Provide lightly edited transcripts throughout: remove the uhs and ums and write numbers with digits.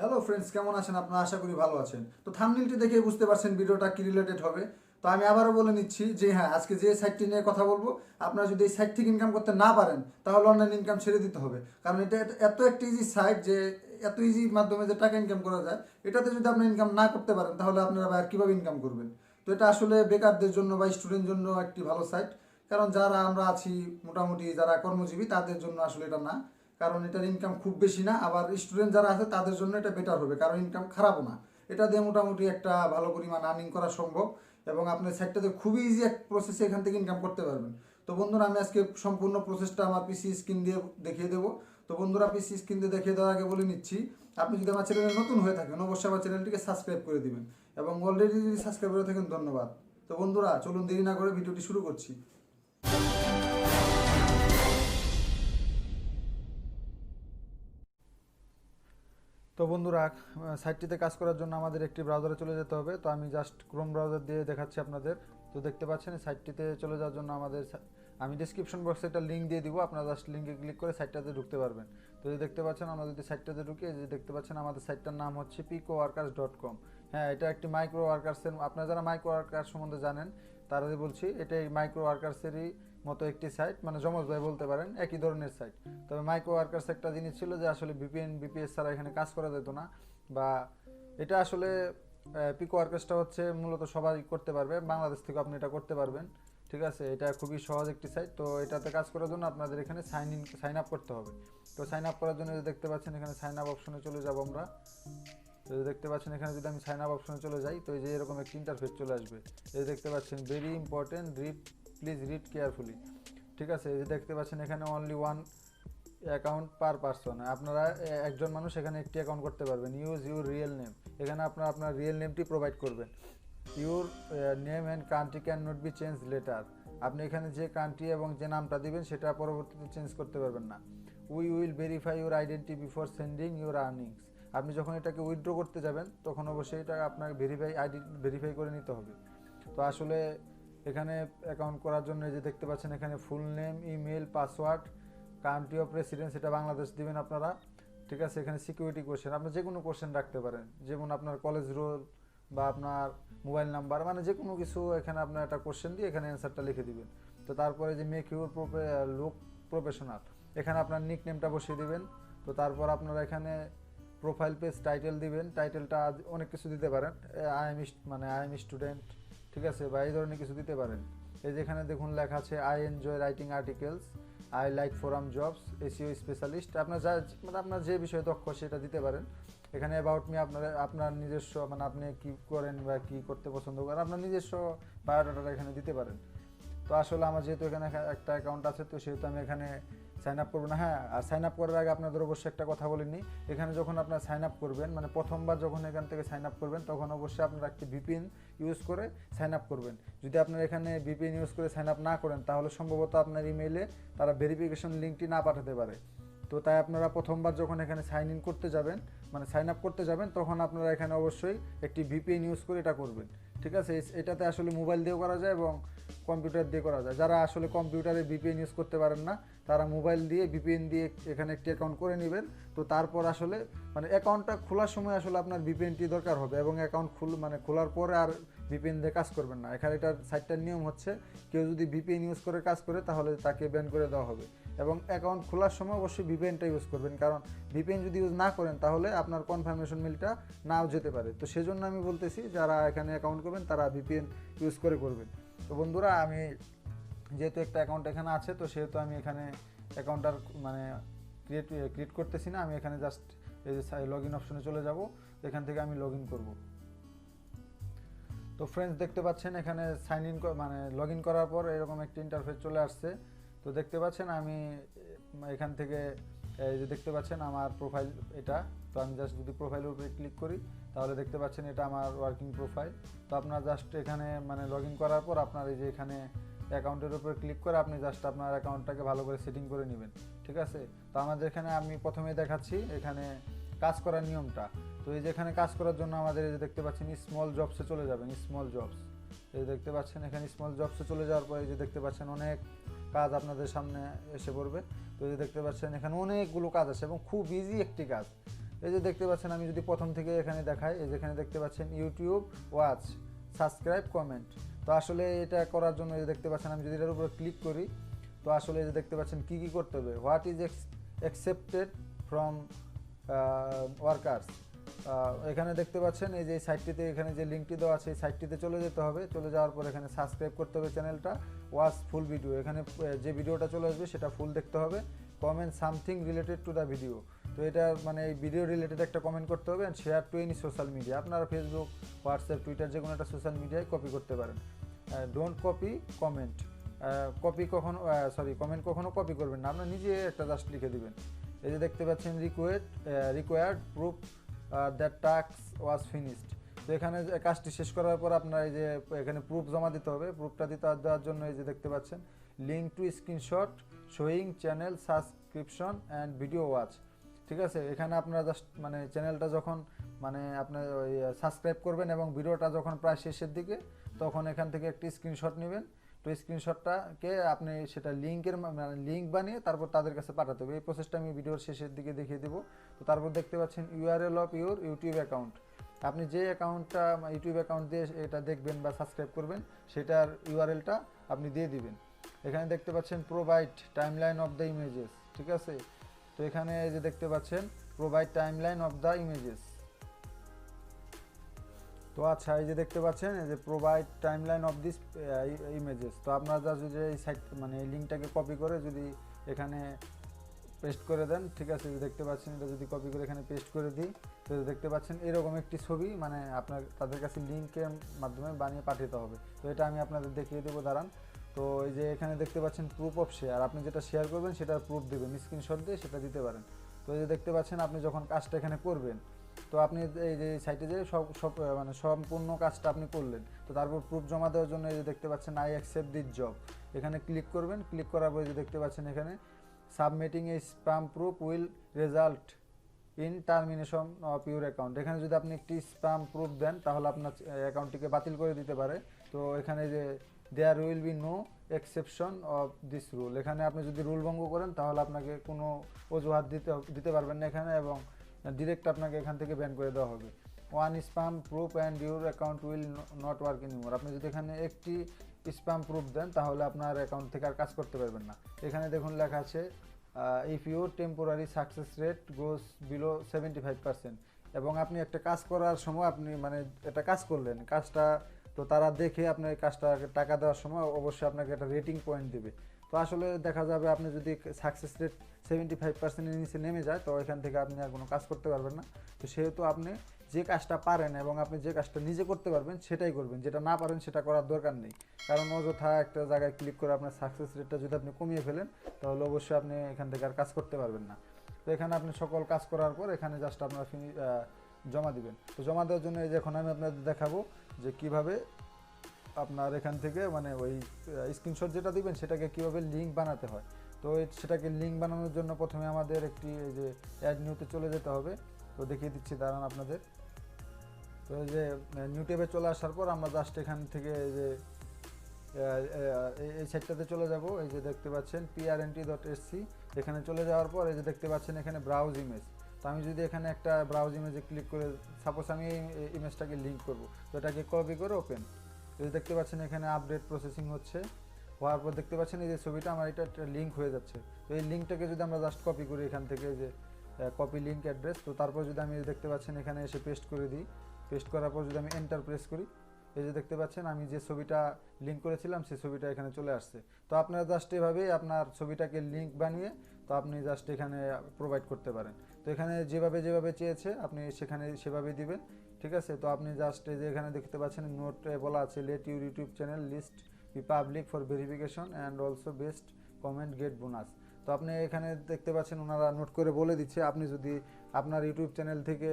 Hello friends, কেমন আছেন আপনারা? আশা করি ভালো আছেন। তো থাম্বনেলটি দেখে বুঝতে পারছেন ভিডিওটা কি রিলেটেড হবে। তো আমি আবারও বলে নিচ্ছি যে হ্যাঁ, আজকে যে সাইটটি নিয়ে কথা বলবো, আপনারা যদি এই সাইট থেকে ইনকাম করতে না পারেন তাহলে অনলাইন ইনকাম ছেড়ে দিতে হবে। কারণ এটা এত একটা ইজি সাইট যে এত ইজি মাধ্যমে যে টাকা ইনকাম করা যায়, এটাতে যদি আপনি ইনকাম না করতে পারেন তাহলে আপনারা আর কীভাবে ইনকাম করবেন? তো এটা আসলে বেকারদের জন্য বা স্টুডেন্ট জন্য একটি ভালো সাইট। কারণ যারা আমরা আছি মোটামুটি যারা কর্মজীবী তাদের জন্য আসলে এটা না। কারণ এটার ইনকাম খুব বেশি না, আবার স্টুডেন্ট যারা আছে তাদের জন্য এটা বেটার হবে, কারণ ইনকাম খারাপও না। এটা দিয়ে মোটামুটি একটা ভালো পরিমাণ আর্নিং করা সম্ভব, এবং আপনার সাইটটাতে খুবই ইজি এক প্রসেসে এখান থেকে ইনকাম করতে পারবেন। তো বন্ধুরা, আমি আজকে সম্পূর্ণ প্রসেসটা আমার পিসি স্ক্রিন দিয়ে দেখিয়ে দেবো। তো বন্ধুরা, পিসি স্ক্রিন দিয়ে দেখিয়ে দেওয়ার আগে বলে নিচ্ছি, আপনি যদি আমার চ্যানেলে নতুন হয়ে থাকেন অবশ্যই আমার চ্যানেলটিকে সাবস্ক্রাইব করে দিবেন, এবং অলরেডি যদি সাবস্ক্রাইব করে থাকেন ধন্যবাদ। তো বন্ধুরা, চলুন দেরি না করে ভিডিওটি শুরু করছি। তো বন্ধুরা, সাইটটিতে কাজ করার জন্য আমাদের একটি ব্রাউজারে চলে যেতে হবে। তো আমি জাস্ট ক্রোম ব্রাউজার দিয়ে দেখাচ্ছি আপনাদের। তো দেখতে পাচ্ছেন এই সাইটটিতে চলে যাওয়ার জন্য আমি ডিসক্রিপশন বক্সে একটা লিঙ্ক দিয়ে দিব, আপনারা জাস্ট লিঙ্কে ক্লিক করে সাইটটাতে ঢুকতে পারবেন। তো এই দেখতে পাচ্ছেন, আমরা যদি সাইটটাতে ঢুকি, এই যে দেখতে পাচ্ছেন আমাদের সাইটটার নাম হচ্ছে picoworkers.com। হ্যাঁ, এটা একটি মাইক্রো ওয়ার্কার্সের, আপনারা যারা মাইক্রো ওয়ার্কার সম্বন্ধে জানেন তারাই বলছি, এটা এই মাইক্রো ওয়ার্কার্সেরই মতো একটি সাইট, মানে যমজ ভাই বলতে পারেন, একই ধরনের সাইট। তবে মাইক্রো ওয়ার্কার্স একটা জিনিস ছিল যে আসলে ভিপিএন বিপিএস ছাড়া এখানে কাজ করা যেত না, বা এটা আসলে পিকো ওয়ার্কার্সটা হচ্ছে মূলত সবাই করতে পারবে, বাংলাদেশ থেকে আপনি এটা করতে পারবেন। ঠিক আছে, এটা খুবই সহজ একটি সাইট। তো এটাতে কাজ করার জন্য আপনাদের এখানে সাইন আপ করতে হবে। তো সাইন আপ করার জন্য দেখতে পাচ্ছেন এখানে সাইন আপ অপশনে চলে যাব আমরা। তো দেখতে পাচ্ছেন এখানে যদি আমি সাইন আপ অপশনে চলে যাই, তো এই যে এরকম একটা ইন্টারফেস চলে আসবে। এই দেখতে পাচ্ছেন very important, please read carefully. ঠিক আছে, এই যে দেখতে পাচ্ছেন এখানে only one account per person, আপনারা একজন মানুষ এখানে একটি অ্যাকাউন্ট করতে পারবেন। ইউজ ইউর রিয়েল নেম, এখানে আপনার রিয়েল নেমটি প্রোভাইড করবেন। Your name and country can not be change letter, আপনি এখানে যে কান্ট্রি এবং যে নামটা দিবেন সেটা পরবর্তীতে চেঞ্জ করতে পারবেন না। We will verify your identity before sending your earnings, আপনি যখন এটাকে উইথড্র করতে যাবেন তখন অবশ্যই এটা আপনাকে ভেরিফাই করে নিতে হবে। তো আসলে এখানে অ্যাকাউন্ট করার জন্য যে দেখতে পাচ্ছেন এখানে full name, email, password, country of residence এটা বাংলাদেশ দিবেন আপনারা। ঠিক আছে, এখানে সিকিউরিটি কোশ্চেন, আপনি যে কোনো কোশ্চেন রাখতে পারেন, যেমন আপনার কলেজ রোল বা আপনার মোবাইল নাম্বার, মানে যে কোনো কিছু এখানে আপনার একটা কোশ্চেন দিয়ে এখানে অ্যান্সারটা লিখে দিবেন। তো তারপরে যে মেক ইউর লুক প্রফেশনাল, এখানে আপনার নিক নেমটা বসিয়ে দিবেন। তো তারপর আপনারা এখানে প্রোফাইল পেজ টাইটেল দিবেন, টাইটেলটা অনেক কিছু দিতে পারেন, আই এম স্টুডেন্ট, ঠিক আছে, বা এই ধরনের কিছু দিতে পারেন। এই যেখানে দেখুন লেখা আছে I enjoy writing articles, I like forum jobs, SEO specialist, আপনার যে বিষয়ে দক্ষ সেটা দিতে পারেন। এখানে অ্যাবাউট মি, আপনার নিজস্ব, মানে আপনি কী করেন বা কী করতে পছন্দ করেন, আপনার নিজস্ব বায়োডাটাটা এখানে দিতে পারেন। তো আসলে আমার যেহেতু এখানে একটা অ্যাকাউন্ট আছে, তো সেহেতু আমি এখানে সাইন আপ করবো না। হ্যাঁ, আর সাইন আপ করার আগে আপনাদের অবশ্যই একটা কথা বলিনি, এখানে যখন আপনার সাইন আপ করবেন, মানে প্রথমবার যখন এখান থেকে সাইন আপ করবেন, তখন অবশ্যই আপনারা একটি ভিপিএন ইউজ করে সাইন আপ করবেন। যদি আপনারা এখানে ভিপিএন ইউজ করে সাইন আপ না করেন তাহলে সম্ভবত আপনার ইমেইলে তারা ভেরিফিকেশন লিঙ্কটি না পাঠাতে পারে। তো তাই আপনারা প্রথমবার যখন এখানে সাইন ইন করতে যাবেন, মানে সাইন আপ করতে যাবেন, তখন আপনারা এখানে অবশ্যই একটি ভিপিএন ইউজ করে এটা করবেন। ঠিক আছে, এটাতে আসলে মোবাইল দিয়েও করা যায় এবং কম্পিউটার দিয়ে করা যায়। যারা আসলে কম্পিউটারে ভিপিএন ইউজ করতে পারেন না, তারা মোবাইল দিয়ে ভিপিএন দিয়ে এখানে একটি অ্যাকাউন্ট করে নেবেন। তো তারপর আসলে মানে অ্যাকাউন্টটা খোলার সময় আসলে আপনার ভিপিএনটি দরকার হবে, এবং অ্যাকাউন্ট খোলার পরে আর ভিপিএন দিয়ে কাজ করবেন না। এখানে এটার সাইটটার নিয়ম হচ্ছে, কেউ যদি ভিপিএন ইউজ করে কাজ করে তাহলে তাকে ব্যান করে দেওয়া হবে, এবং অ্যাকাউন্ট খোলার সময় অবশ্যই ভিপিএনটা ইউজ করবেন, কারণ ভিপিএন যদি ইউজ না করেন তাহলে আপনার কনফার্মেশন মেলটা নাও যেতে পারে। তো সেজন্য আমি বলতেছি, যারা এখানে অ্যাকাউন্ট করবেন তারা ভিপিএন ইউজ করে করবেন। তো বন্ধুরা, আমি যেহেতু একটা অ্যাকাউন্ট এখানে আছে, তো সেহেতু আমি এখানে অ্যাকাউন্টটার মানে ক্রিয়েট করতেছি না, আমি এখানে জাস্ট এই যে লগ ইন অপশনে চলে যাব, এখান থেকে আমি লগ ইন করবো। তো ফ্রেন্ডস, দেখতে পাচ্ছেন এখানে সাইন ইন মানে লগ ইন করার পর এরকম একটি ইন্টারফেস চলে আসছে। তো দেখতে পাচ্ছেন আমি এখান থেকে এই যে দেখতে পাচ্ছেন আমার প্রোফাইল এটা। তো আমি জাস্ট যদি প্রোফাইলের উপরে ক্লিক করি তাহলে দেখতে পাচ্ছেন এটা আমার ওয়ার্কিং প্রোফাইল। তো আপনার জাস্ট এখানে মানে লগ ইন করার পর আপনার এই যে এখানে অ্যাকাউন্টের উপরে ক্লিক করে আপনি জাস্ট আপনার অ্যাকাউন্টটাকে ভালো করে সেটিং করে নেবেন। ঠিক আছে, তো আমাদের এখানে আমি প্রথমেই দেখাচ্ছি এখানে কাজ করার নিয়মটা। তো এই যে এখানে কাজ করার জন্য আমাদের এই যে দেখতে পাচ্ছেন স্মল জবসে চলে যাবেন, স্মল জবস। এই দেখতে পাচ্ছেন এখানে স্মল জবসে চলে যাওয়ার পর এই যে দেখতে পাচ্ছেন অনেক কাজ আপনাদের সামনে এসে পড়বে। তো এই যে দেখতে পাচ্ছেন এখানে অনেকগুলো কাজ আছে এবং খুব ইজি একটি কাজ। এই যে দেখতে পাচ্ছেন, আমি যদি প্রথম থেকে এখানে দেখাই, এই যেখানে দেখতে পাচ্ছেন ইউটিউব ওয়াচ, সাবস্ক্রাইব, কমেন্ট। তো আসলে এটা করার জন্য এই যে দেখতে পাচ্ছেন, আমি যদি এটার উপরে ক্লিক করি, তো আসলে এই যে দেখতে পাচ্ছেন কী কী করতে হবে, what is accepted from workers. এখানে দেখতে পাচ্ছেন এই যে সাইটটিতে, এখানে যে লিঙ্কটি দেওয়া আছে এই সাইটটিতে চলে যেতে হবে। চলে যাওয়ার পর এখানে সাবস্ক্রাইব করতে হবে চ্যানেলটা, ওয়াচ ফুল ভিডিও, এখানে যে ভিডিওটা চলে আসবে সেটা ফুল দেখতে হবে, comment something related to the video. তো এটা মানে এই ভিডিও রিলেটেড একটা কমেন্ট করতে হবে, and share to any social media. আপনারা ফেসবুক, হোয়াটসঅ্যাপ, টুইটার যে কোনো একটা সোশ্যাল মিডিয়ায় কপি করতে পারেন। ডোন্ট কপি কমেন্ট, কমেন্ট কখনো কপি করবেন না, আপনার নিজে একটা জাস্ট লিখে দিবেন। এই যে দেখতে পাচ্ছেন required proof that task was finished. তো এখানে কাজটি শেষ করার পর আপনার এই যে এখানে প্রুফ জমা দিতে হবে। প্রুফটা দেওয়ার জন্য এই যে দেখতে পাচ্ছেন link to screenshot showing channel subscription and video watch. ঠিক আছে, এখানে আপনারা জাস্ট মানে চ্যানেলটা যখন মানে আপনার ওই সাবস্ক্রাইব করবেন এবং ভিডিওটা যখন প্রায় শেষের দিকে, তখন এখান থেকে একটি স্ক্রিনশট নেবেন। তো স্ক্রিনশটটাকে আপনি সেটা লিঙ্ক বানিয়ে তারপর তাদের কাছে পাঠাতে হবে। এই প্রসেসটা আমি ভিডিওর শেষের দিকে দেখিয়ে দেবো। তো তারপর দেখতে পাচ্ছেন URL of your YouTube account. আপনি যে অ্যাকাউন্টটা ইউটিউব অ্যাকাউন্ট দিয়ে এটা দেখবেন বা সাবস্ক্রাইব করবেন, সেটার ইউআরএলটা আপনি দিয়ে দিবেন। এখানে দেখতে পাচ্ছেন provide timeline of the images. ঠিক আছে, তো এখানে এই যে দেখতে পাচ্ছেন provide timeline of the images. তো আচ্ছা, এই যে দেখতে পাচ্ছেন এই যে provide timeline of this images. তো আপনারা যদি এই সাইট মানে এই লিঙ্কটাকে কপি করে যদি এখানে পেস্ট করে দেন, ঠিক আছে, দেখতে পাচ্ছেন এটা যদি কপি করে এখানে পেস্ট করে দিই, তো দেখতে পাচ্ছেন এরকম একটি ছবি মানে আপনার তাদের কাছে লিঙ্কের মাধ্যমে বানিয়ে পাঠাতে হবে। তো এটা আমি আপনাদের দেখিয়ে দেবো, দাঁড়ান। তো এই যে এখানে দেখতে পাচ্ছেন প্রুফ অফ শেয়ার, আপনি যেটা শেয়ার করবেন সেটার প্রুফ দেবেন, স্ক্রিনশট দিয়ে সেটা দিতে পারেন। তো এই যে দেখতে পাচ্ছেন আপনি যখন কাজটা এখানে করবেন, তো আপনি এই যে সাইটে যে সব মানে সম্পূর্ণ কাজটা আপনি করলেন, তো তারপর প্রুফ জমা দেওয়ার জন্য এই যে দেখতে পাচ্ছেন আই অ্যাকসেপ্ট দিস জব, এখানে ক্লিক করবেন। ক্লিক করার পর যে দেখতে পাচ্ছেন এখানে submitting A spam proof will result in termination of your account. এখানে যদি আপনি একটি স্প্যাম প্রুফ দেন তাহলে আপনার অ্যাকাউন্টটিকে বাতিল করে দিতে পারে। তো এখানে যে there will be no exception of this rule, এখানে আপনি যদি রুল ভঙ্গ করেন তাহলে আপনাকে কোনো অজুহাত দিতে পারবেন না এখানে, এবং ডিরেক্ট আপনাকে এখান থেকে ব্যান করে দেওয়া হবে। One spam proof and your account will not work anymore, আপনি যদি এখানে একটি স্প্যাম প্রুফ দেন তাহলে আপনার অ্যাকাউন্ট থেকে আর কাজ করতে পারবেন না। এখানে দেখুন লেখা আছে if your temporary success rate goes below 75%, এবং আপনি একটা কাজ করার সময় আপনি মানে একটা কাজ করলেন, কাজটা তো তারা দেখে আপনার কাজটা টাকা দেওয়ার সময় অবশ্যই আপনাকে একটা রেটিং পয়েন্ট দেবে। তো আসলে দেখা যাবে আপনি যদি সাকসেস রেট 75%-এর নিচে নেমে যায়, তো এখান থেকে আপনি আর কোনো কাজ করতে পারবেন না। তো সেহেতু আপনি যে কাজটা পারেন এবং আপনি যে কাজটা নিজে করতে পারবেন সেটাই করবেন, যেটা না পারেন সেটা করার দরকার নেই। কারণ অযথা একটা জায়গায় ক্লিক করে আপনার সাকসেস রেটটা যদি আপনি কমিয়ে ফেলেন, তাহলে অবশ্যই আপনি এখান থেকে আর কাজ করতে পারবেন না। তো এখানে আপনি সকল কাজ করার পর এখানে জাস্ট আপনার জমা দিবেন। তো জমা দেওয়ার জন্য এই যে এখন আমি আপনাদের দেখাবো যে কিভাবে আপনার এখান থেকে মানে ওই স্ক্রিনশট যেটা দিবেন সেটাকে কীভাবে লিঙ্ক বানাতে হয়। তো সেটাকে লিঙ্ক বানানোর জন্য প্রথমে আমাদের একটি এই যে অ্যাড নিউতে চলে যেতে হবে। তো দেখিয়ে দিচ্ছি, দাঁড়ান আপনাদের। তো এই যে নিউ ট্যাবে চলে আসার পর আমরা জাস্ট এখান থেকে এই যে এই সাইটটাতে চলে যাব। এই যে দেখতে পাচ্ছেন prnt.sc, এখানে চলে যাওয়ার পর এই যে দেখতে পাচ্ছেন এখানে ব্রাউজ ইমেজ। তো আমি যদি এখানে একটা ব্রাউজ ইমেজে ক্লিক করে সাপোজ আমি এই ইমেজটাকে লিঙ্ক করব, তো এটাকে কপি করে ওপেন। তো দেখতে পাচ্ছেন এখানে আপডেট প্রসেসিং হচ্ছে, হওয়ার পর দেখতে পাচ্ছেন এই যে ছবিটা আমার এটা লিঙ্ক হয়ে যাচ্ছে। তো এই লিঙ্কটাকে যদি আমরা জাস্ট কপি করি এখান থেকে যে কপি লিঙ্ক অ্যাড্রেস, তো তারপর যদি আমি দেখতে পাচ্ছেন এখানে এসে পেস্ট করে দিই, পেস্ট করার পর যদি আমি এন্টার প্রেস করি, এই যে দেখতে পাচ্ছেন আমি যে ছবিটা লিঙ্ক করেছিলাম সেই ছবিটা এখানে চলে আসছে। তো আপনারা জাস্ট এভাবেই আপনার ছবিটাকে লিঙ্ক বানিয়ে তো আপনি জাস্ট এখানে প্রোভাইড করতে পারেন। তো এখানে যেভাবে চেয়েছে আপনি সেখানে সেভাবেই দিবেন, ঠিক আছে। তো আপনি জাস্ট এই যে এখানে দেখতে পাচ্ছেন নোটে বলা আছে let your YouTube channel list be public for verification and also best comment get bonus. তো আপনি এখানে দেখতে পাচ্ছেন ওনারা নোট করে বলে দিচ্ছে আপনি যদি আপনার ইউটিউব চ্যানেল থেকে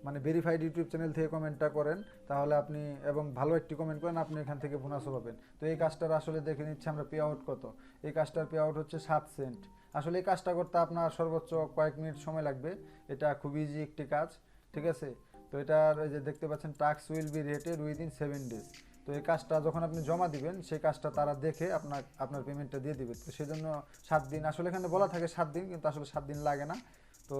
মানে ভেরিফাইড ইউটিউব চ্যানেল থেকে কমেন্টটা করেন তাহলে আপনি এবং ভালো একটি কমেন্ট করেন, আপনি এখান থেকে বোনাসও পাবেন। তো এই কাজটার আসলে দেখে নিচ্ছে আমরা পে আউট কত। এই কাজটার পে আউট হচ্ছে 7 সেন্ট। আসলে এই কাজটা করতে আপনার সর্বোচ্চ কয়েক মিনিট সময় লাগবে, এটা খুব ইজি একটি কাজ, ঠিক আছে। তো এটার এই যে দেখতে পাচ্ছেন task will be rated within 7 days. তো এই কাজটা যখন আপনি জমা দিবেন সেই কাজটা তারা দেখে আপনার পেমেন্টটা দিয়ে দিবে। তো সেই জন্য 7 দিন, আসলে এখানে বলা থাকে 7 দিন, কিন্তু আসলে 7 দিন লাগে না। তো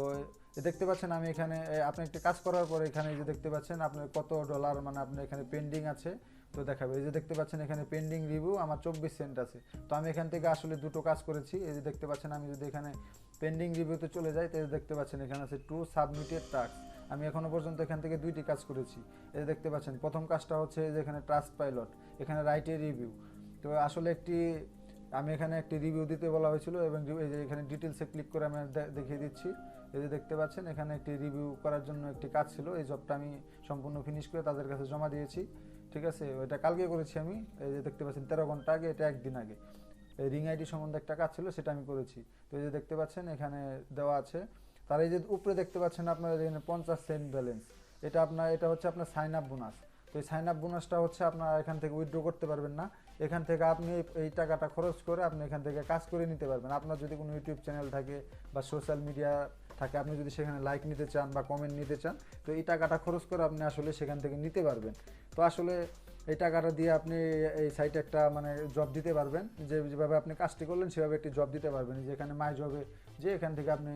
দেখতে পাচ্ছেন আমি এখানে আপনি একটি কাজ করার পরে এখানে যে দেখতে পাচ্ছেন আপনার কত ডলার মানে আপনার এখানে পেন্ডিং আছে তো দেখাবে। এই যে দেখতে পাচ্ছেন এখানে পেন্ডিং রিভিউ আমার 24 সেন্ট আছে। তো আমি এখান থেকে আসলে দুটো কাজ করেছি। এই যে দেখতে পাচ্ছেন আমি যদি এখানে পেন্ডিং রিভিউতে চলে যাই তো দেখতে পাচ্ছেন এখানে আছে 2 সাবমিটেড টাস্ক। আমি এখনো পর্যন্ত এখান থেকে 2টি কাজ করেছি। এই যে দেখতে পাচ্ছেন প্রথম কাজটা হচ্ছে যে এখানে ট্রাস্ট পাইলট, এখানে রাইট এ রিভিউ। তো আসলে আমি এখানে একটি রিভিউ দিতে বলা হয়েছিল এবং এই যে এখানে ডিটেলসে ক্লিক করে আমি দেখিয়ে দিচ্ছি। এই যে দেখতে পাচ্ছেন এখানে একটি রিভিউ করার জন্য একটি কাজ ছিল, এই জবটা আমি সম্পূর্ণ ফিনিশ করে তাদের কাছে জমা দিয়েছি। ঠিক আছে, ওইটা কালকে করেছি আমি। এই যে দেখতে পাচ্ছেন 13 ঘন্টা আগে, এটা একদিন আগে। এই রিং আইডি সম্বন্ধে একটা কাজ ছিল, সেটা আমি করেছি। তো এই যে দেখতে পাচ্ছেন এখানে দেওয়া আছে। তার এই যে উপরে দেখতে পাচ্ছেন আপনার এখানে 50 সেন্ট ব্যালেন্স, এটা হচ্ছে আপনার সাইন আপ বোনাস। তো এই সাইন আপ বোনাসটা হচ্ছে আপনারা এখান থেকে উইথড্র করতে পারবেন না। এখান থেকে আপনি এই টাকাটা খরচ করে আপনি এখান থেকে কাজ করে নিতে পারবেন। আপনার যদি কোনো ইউটিউব চ্যানেল থাকে বা সোশ্যাল মিডিয়া থাকে, আপনি যদি সেখানে লাইক নিতে চান বা কমেন্ট নিতে চান, তো এই টাকাটা খরচ করে আপনি আসলে সেখান থেকে নিতে পারবেন। তো আসলে এই টাকাটা দিয়ে আপনি এই সাইটে একটা মানে জব দিতে পারবেন, যেভাবে আপনি কাজটি করলেন সেভাবে একটি জব দিতে পারবেন। যেখানে মাই জবে যে এখান থেকে আপনি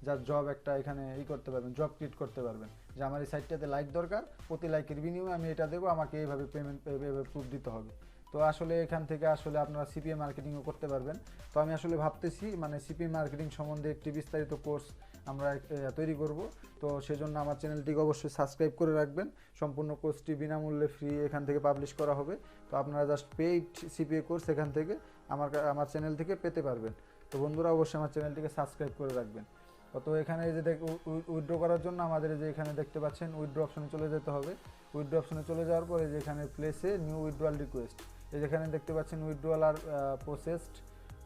যার জব একটা এখানে করতে পারবেন, জব ক্রিয়েট করতে পারবেন যে আমার এই সাইটটাতে লাইক দরকার, প্রতি লাইকের বিনিময়ে আমি এটা দেবো, আমাকে এইভাবে পেমেন্ট এইভাবে প্রুফ দিতে হবে। তো আসলে এখান থেকে আসলে আপনারা সিপিএ মার্কেটিংও করতে পারবেন। তো আমি আসলে ভাবতেছি মানে সিপিএ মার্কেটিং সম্বন্ধে একটি বিস্তারিত কোর্স আমরা তৈরি করব। তো সেজন্য আমার চ্যানেলটিকে অবশ্যই সাবস্ক্রাইব করে রাখবেন। সম্পূর্ণ কোর্সটি বিনামূল্যে ফ্রি এখান থেকে পাবলিশ করা হবে। তো আপনারা জাস্ট পেইড সিপিএ কোর্স এখান থেকে আমার চ্যানেল থেকে পেতে পারবেন। তো বন্ধুরা অবশ্যই আমার চ্যানেলটিকে সাবস্ক্রাইব করে রাখবেন। তো এখানে এই যে উইথড্র করার জন্য আমাদের যে এখানে দেখতে পাচ্ছেন উইথড্র অপশনে চলে যেতে হবে। উইথড্র অপশনে চলে যাওয়ার পরে যে এখানে প্লেসে নিউ উইথড্রয়াল রিকোয়েস্ট, এই যেখানে দেখতে পাচ্ছেন উইথড্রয়াল আর প্রসেসড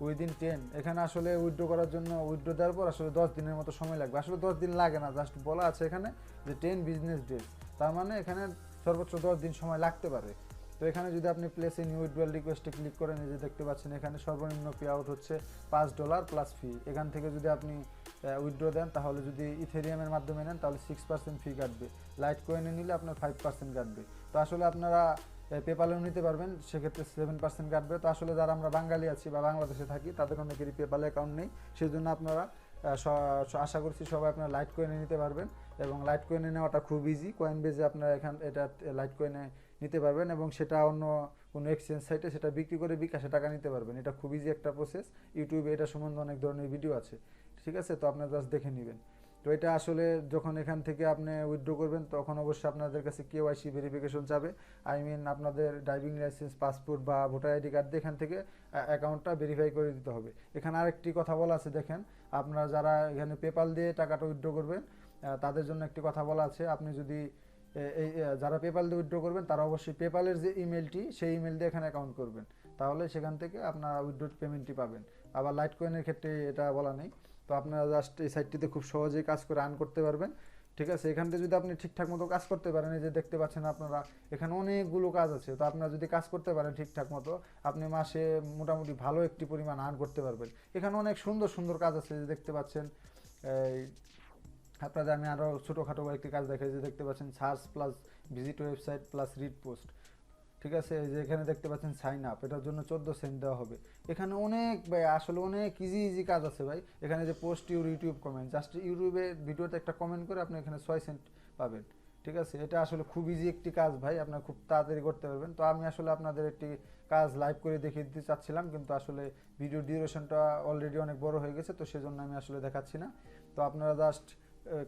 উইদিন 10। এখানে আসলে উইথড্র করার জন্য উইথড্র দেওয়ার পর আসলে 10 দিনের মতো সময় লাগবে। আসলে 10 দিন লাগে না, জাস্ট বলা আছে এখানে যে 10 বিজনেস ডেজ, তার মানে এখানে সর্বোচ্চ 10 দিন সময় লাগতে পারে। তো এখানে যদি আপনি প্লেসে নিউ উইথড্রয়াল রিকোয়েস্টে ক্লিক করেন, এই যে দেখতে পাচ্ছেন এখানে সর্বনিম্ন পে আউট হচ্ছে $5 প্লাস ফি। এখান থেকে যদি আপনি উইথড্র দেন, তাহলে যদি ইথেরিয়ামের মাধ্যমে নেন তাহলে 6% ফি কাটবে, লাইট কয়েনে নিলে আপনার 5% কাটবে। তো আসলে আপনারা পেপালেও নিতে পারবেন, সেক্ষেত্রে 7% কাটবে। তো আসলে যারা আমরা বাঙালি আছি বা বাংলাদেশে থাকি তাদের অনেকেরই পেপাল অ্যাকাউন্ট নেই, সেই জন্য আপনারা আশা করছি সবাই আপনারা লাইট কয়েনে নিতে পারবেন। এবং লাইট কয়েনে নেওয়াটা খুব ইজি, কয়েন বেজে আপনারা এটা লাইট কয়েনে নিতে পারবেন এবং সেটা অন্য কোনো এক্সচেঞ্জ সাইটে সেটা বিক্রি করে বিকাশে টাকা নিতে পারবেন। এটা খুব ইজি একটা প্রসেস, ইউটিউবে এটা সম্বন্ধে অনেক ধরনের ভিডিও আছে, ঠিক আছে? তো আপনারা জাস্ট দেখে নেবেন। তো এটা আসলে যখন এখান থেকে আপনি উইথড্র করবেন তখন অবশ্যই আপনাদের কাছে কেওয়াইসি ভেরিফিকেশন যাবে। আপনাদের ড্রাইভিং লাইসেন্স, পাসপোর্ট বা ভোটার আইডি কার্ড দিয়ে এখান থেকে অ্যাকাউন্টটা ভেরিফাই করে দিতে হবে। এখানে আরেকটি কথা বলা আছে, দেখেন আপনারা যারা এখানে পেপাল দিয়ে টাকাটা উইথড্র করবেন তাদের জন্য একটি কথা বলা আছে। আপনি যদি যারা পেপাল দিয়ে উইথড্র করবেন তারা অবশ্যই পেপালের যে ইমেলটি সেই ইমেল দিয়ে এখানে অ্যাকাউন্ট করবেন, তাহলে সেখান থেকে আপনারা উইথড্র পেমেন্টটি পাবেন। আবার লাইট কয়েনের ক্ষেত্রে এটা বলা নেই। তো আপনারা জাস্ট এই সাইটটিতে খুব সহজেই কাজ করে আর্ন করতে পারবেন, ঠিক আছে? এখান থেকে যদি আপনি ঠিকঠাক মতো কাজ করতে পারেন, এই যে দেখতে পাচ্ছেন আপনারা এখানে অনেকগুলো কাজ আছে। তো আপনারা যদি কাজ করতে পারেন ঠিকঠাক মতো, আপনি মাসে মোটামুটি ভালো একটি পরিমাণ আর্ন করতে পারবেন। এখানে অনেক সুন্দর সুন্দর কাজ আছে, যে দেখতে পাচ্ছেন। আপনাদের আমি আরও ছোটোখাটো একটি কাজ দেখাই, যে দেখতে পাচ্ছেন search plus visit website plus read post, ঠিক আছে? এই যে এখানে দেখতে পাচ্ছেন সাইন আপ, এটার জন্য 14 সেন্ট দেওয়া হবে। এখানে অনেক ভাই আসলে অনেক ইজি কাজ আছে ভাই। এখানে যে পোস্ট ইউটিউব কমেন্ট, জাস্ট ইউটিউবে ভিডিওতে একটা কমেন্ট করে আপনি এখানে 6 সেন্ট পাবেন, ঠিক আছে? এটা আসলে খুব ইজি একটি কাজ ভাই, আপনার খুব তাড়াতাড়ি করতে পারবেন। তো আমি আসলে আপনাদের একটি কাজ লাইভ করে দেখিয়ে দিতে চাচ্ছিলাম, কিন্তু আসলে ভিডিও ডিউরেশনটা অলরেডি অনেক বড় হয়ে গেছে, তো সেজন্য আমি আসলে দেখাচ্ছি না। তো আপনারা জাস্ট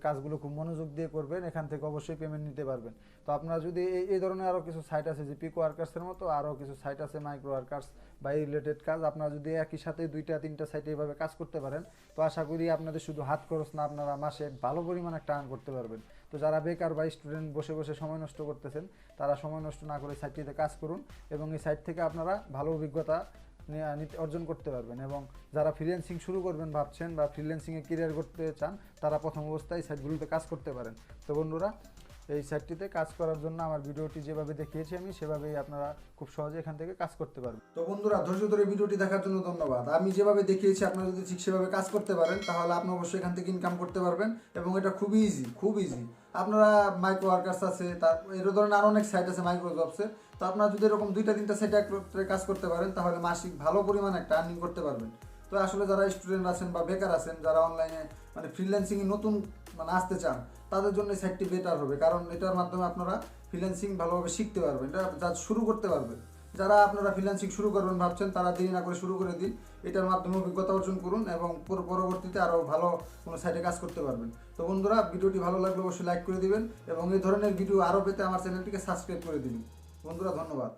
কাজগুলো খুব মনোযোগ দিয়ে করবেন, এখান থেকে অবশ্যই পেমেন্ট নিতে পারবেন। তো আপনারা যদি এই ধরনের আরও কিছু সাইট আছে, যে পিকো ওয়ার্কার্সের মতো আরও কিছু সাইট আছে মাইক্রো ওয়ার্কার্স বা এই রিলেটেড কাজ, আপনারা যদি একই সাথে 2-3টা সাইটে এইভাবে কাজ করতে পারেন, তো আশা করি আপনাদের শুধু হাত খরচ না, আপনারা মাসে ভালো পরিমাণ একটা আর্ন করতে পারবেন। তো যারা বেকার বা স্টুডেন্ট বসে বসে সময় নষ্ট করতেছেন, তারা সময় নষ্ট না করে সাইটটিতে কাজ করুন এবং এই সাইট থেকে আপনারা ভালো অভিজ্ঞতা অর্জন করতে পারবেন। এবং যারা ফ্রিল্যান্সিং শুরু করবেন ভাবছেন বা ফ্রিল্যান্সিংয়ে ক্যারিয়ার করতে চান, তারা প্রথম অবস্থায় সাইটগুলোতে কাজ করতে পারেন। তো বন্ধুরা, এই সাইটটিতে কাজ করার জন্য আমার ভিডিওটি যেভাবে দেখিয়েছি আমি, সেভাবেই আপনারা খুব সহজে এখান থেকে কাজ করতে পারবেন। তো বন্ধুরা, ধৈর্য ধরে ভিডিওটি দেখার জন্য ধন্যবাদ। আমি যেভাবে দেখিয়েছি আপনারা যদি ঠিক সেভাবে কাজ করতে পারেন, তাহলে আপনি অবশ্যই এখান থেকে ইনকাম করতে পারবেন এবং এটা খুবই ইজি, খুব ইজি। আপনারা মাইক্রো ওয়ার্কার্স আছে, তার এই ধরনের আরও অনেক সাইট আছে মাইক্রো জবসের। তো আপনারা যদি এরকম 2-3টা সাইটে কাজ করতে পারেন, তাহলে মাসিক ভালো পরিমাণ একটা আর্নিং করতে পারবেন। তো আসলে যারা স্টুডেন্ট আছেন বা বেকার আছেন, যারা অনলাইনে মানে ফ্রিল্যান্সিংয়ে নতুন মানে আসতে চান, তাদের জন্য এই সাইটটি বেটার হবে, কারণ এটার মাধ্যমে আপনারা ফ্রিল্যান্সিং ভালোভাবে শিখতে পারবেন, এটা যা শুরু করতে পারবেন। যারা আপনারা ফ্রিল্যান্সিং শুরু করবেন ভাবছেন, তারা দেরি না করে শুরু করে দিন। এটার মাধ্যমে অভিজ্ঞতা অর্জন করুন এবং পরবর্তীতে আরও ভালো কোনো সাইটে কাজ করতে পারবেন। তো বন্ধুরা, ভিডিওটি ভালো লাগলে অবশ্যই লাইক করে দিবেন এবং এই ধরনের ভিডিও আরও পেতে আমার চ্যানেলটিকে সাবস্ক্রাইব করে দিন। বন্ধুরা, ধন্যবাদ।